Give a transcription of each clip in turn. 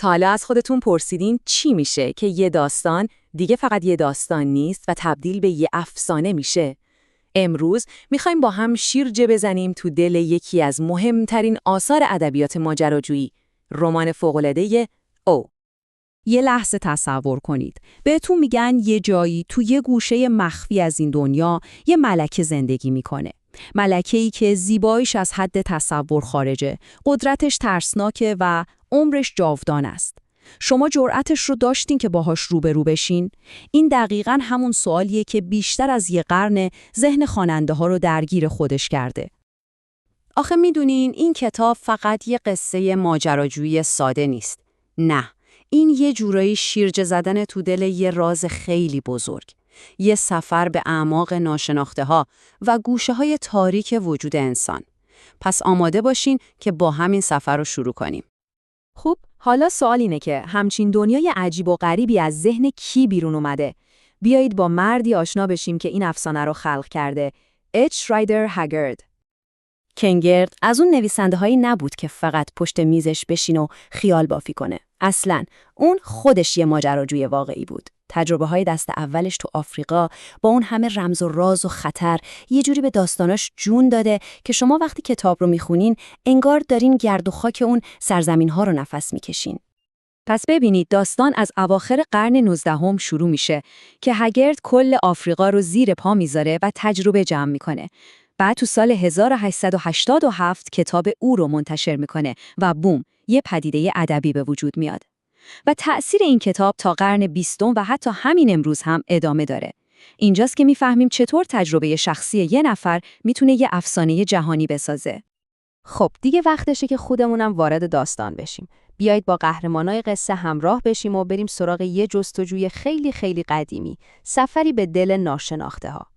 تا حالا از خودتون پرسیدین چی میشه که یه داستان دیگه فقط یه داستان نیست و تبدیل به یه افسانه میشه؟ امروز میخوایم با هم شیرجه بزنیم تو دل یکی از مهمترین آثار ادبیات ماجراجویی، رمان فوق‌العاده او. یه لحظه تصور کنید. بهتون میگن یه جایی تو یه گوشه مخفی از این دنیا یه ملکه زندگی میکنه. ملکه‌ای که زیباییش از حد تصور خارجه، قدرتش ترسناکه و عمرش جاودان است. شما جرأتش رو داشتین که باهاش روبرو بشین؟ این دقیقاً همون سوالیه که بیشتر از یه قرن ذهن خواننده‌ها رو درگیر خودش کرده. آخه میدونین این کتاب فقط یه قصه ماجراجویی ساده نیست. نه، این یه جورایی شیرجه زدن تو دل یه راز خیلی بزرگ. یه سفر به اعماق ناشناخته‌ها و گوشه‌های تاریک وجود انسان. پس آماده باشین که با همین سفر رو شروع کنیم. خب، حالا سوال اینه که همچین دنیای عجیب و غریبی از ذهن کی بیرون اومده؟ بیایید با مردی آشنا بشیم که این افسانه رو خلق کرده، اچ رایدر هگارد. کنگرد از اون نویسنده‌هایی نبود که فقط پشت میزش بشین و خیال بافی کنه. اصلاً اون خودش یه ماجراجوی واقعی بود. تجربه‌های دست اولش تو آفریقا با اون همه رمز و راز و خطر یه جوری به داستاناش جون داده که شما وقتی کتاب رو میخونین انگار دارین گرد و خاک اون سرزمین‌ها رو نفس میکشین. پس ببینید داستان از اواخر قرن 19 شروع میشه که هگارد کل آفریقا رو زیر پا میذاره و تجربه جمع میکنه. بعد تو سال 1887 کتاب او رو منتشر میکنه و بوم، یه پدیده ادبی به وجود میاد. و تأثیر این کتاب تا قرن 20 و حتی همین امروز هم ادامه داره. اینجاست که میفهمیم چطور تجربه شخصی یه نفر میتونه یه افسانه جهانی بسازه. خب دیگه وقتشه که خودمونم وارد داستان بشیم. بیایید با قهرمانای قصه همراه بشیم و بریم سراغ یه جستجوی خیلی خیلی قدیمی، سفری به دل ناشناخته‌ها.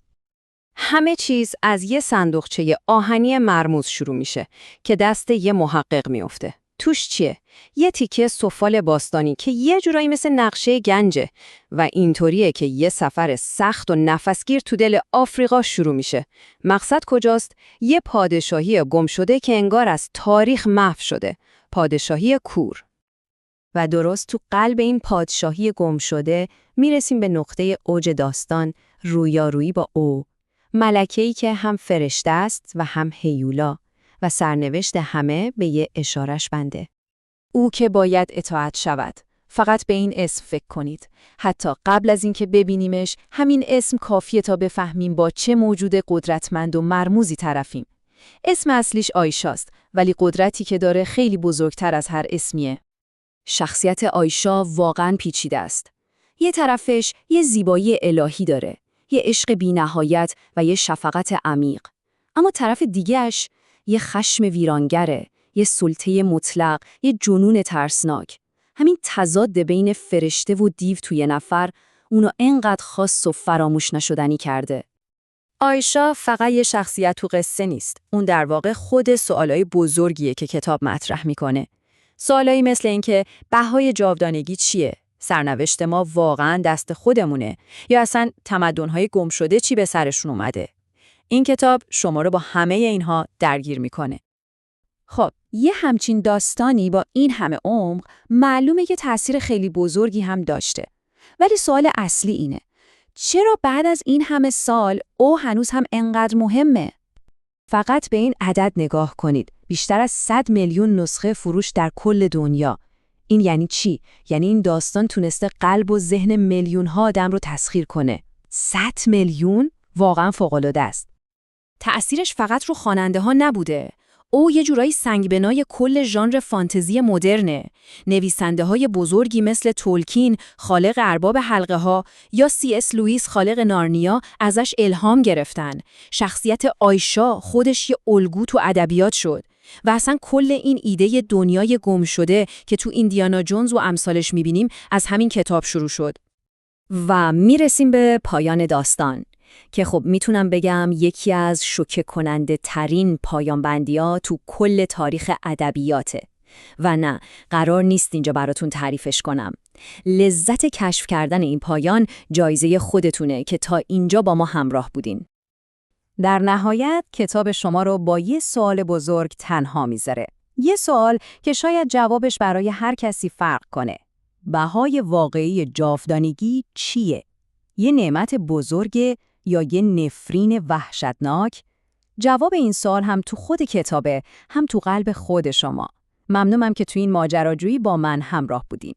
همه چیز از یه صندوقچه آهنی مرموز شروع میشه که دست یه محقق میفته. توش چیه؟ یه تیکه سفال باستانی که یه جورایی مثل نقشه گنجه و اینطوریه که یه سفر سخت و نفسگیر تو دل آفریقا شروع میشه. مقصد کجاست؟ یه پادشاهی گم شده که انگار از تاریخ محو شده. پادشاهی کور. و درست تو قلب این پادشاهی گم شده میرسیم به نقطه اوج داستان، رویارویی با او. ملکه‌ای که هم فرشته است و هم هیولا و سرنوشت همه به یه اشارش بنده. او که باید اطاعت شود. فقط به این اسم فکر کنید. حتی قبل از اینکه ببینیمش، همین اسم کافیه تا بفهمیم با چه موجود قدرتمند و مرموزی طرفیم. اسم اصلیش آیشاست، ولی قدرتی که داره خیلی بزرگتر از هر اسمیه. شخصیت آیشا واقعاً پیچیده است. یه طرفش یه زیبایی الهی داره، یه عشق بی‌نهایت و یه شفقت عمیق. اما طرف دیگه‌اش یه خشم ویرانگره، یه سلطه مطلق، یه جنون ترسناک. همین تضاد بین فرشته و دیو توی نفر اونو انقدر خاص و فراموش نشدنی کرده. آیشا فقط یه شخصیت تو قصه نیست. اون در واقع خود سوالای بزرگیه که کتاب مطرح میکنه. سوالایی مثل اینکه بهای جاودانگی چیه؟ سرنوشت ما واقعاً دست خودمونه؟ یا اصلا تمدن‌های گم شده چی به سرشون اومده؟ این کتاب شما رو با همه اینها درگیر میکنه. خب، یه همچین داستانی با این همه عمق معلومه که تأثیر خیلی بزرگی هم داشته. ولی سوال اصلی اینه: چرا بعد از این همه سال او هنوز هم انقدر مهمه؟ فقط به این عدد نگاه کنید. بیشتر از 100 میلیون نسخه فروش در کل دنیا. این یعنی چی؟ یعنی این داستان تونسته قلب و ذهن میلیون‌ها آدم رو تسخیر کنه. 100 میلیون؟ واقعا فوق‌العاده است. تأثیرش فقط رو خواننده‌ها نبوده. او یه جورایی سنگبنای کل ژانر فانتزی مدرنه. نویسنده‌های بزرگی مثل تولکین، خالق ارباب حلقه‌ها، یا CS لوئیس، خالق نارنیا، ازش الهام گرفتن. شخصیت آیشا خودش یه الگو تو ادبیات شد. و اصلا کل این ایده دنیای گم شده که تو ایندیانا جونز و امثالش می‌بینیم از همین کتاب شروع شد. و میرسیم به پایان داستان که خب میتونم بگم یکی از شوکه کننده ترین پایان بندی‌ها تو کل تاریخ ادبیاته. و نه، قرار نیست اینجا براتون تعریفش کنم. لذت کشف کردن این پایان جایزه خودتونه که تا اینجا با ما همراه بودین. در نهایت کتاب شما رو با یه سوال بزرگ تنها میذاره. یه سوال که شاید جوابش برای هر کسی فرق کنه. بهای واقعی جاودانگی چیه؟ یه نعمت بزرگه یا یه نفرین وحشتناک؟ جواب این سوال هم تو خود کتابه، هم تو قلب خود شما. ممنونم که تو این ماجراجویی با من همراه بودین.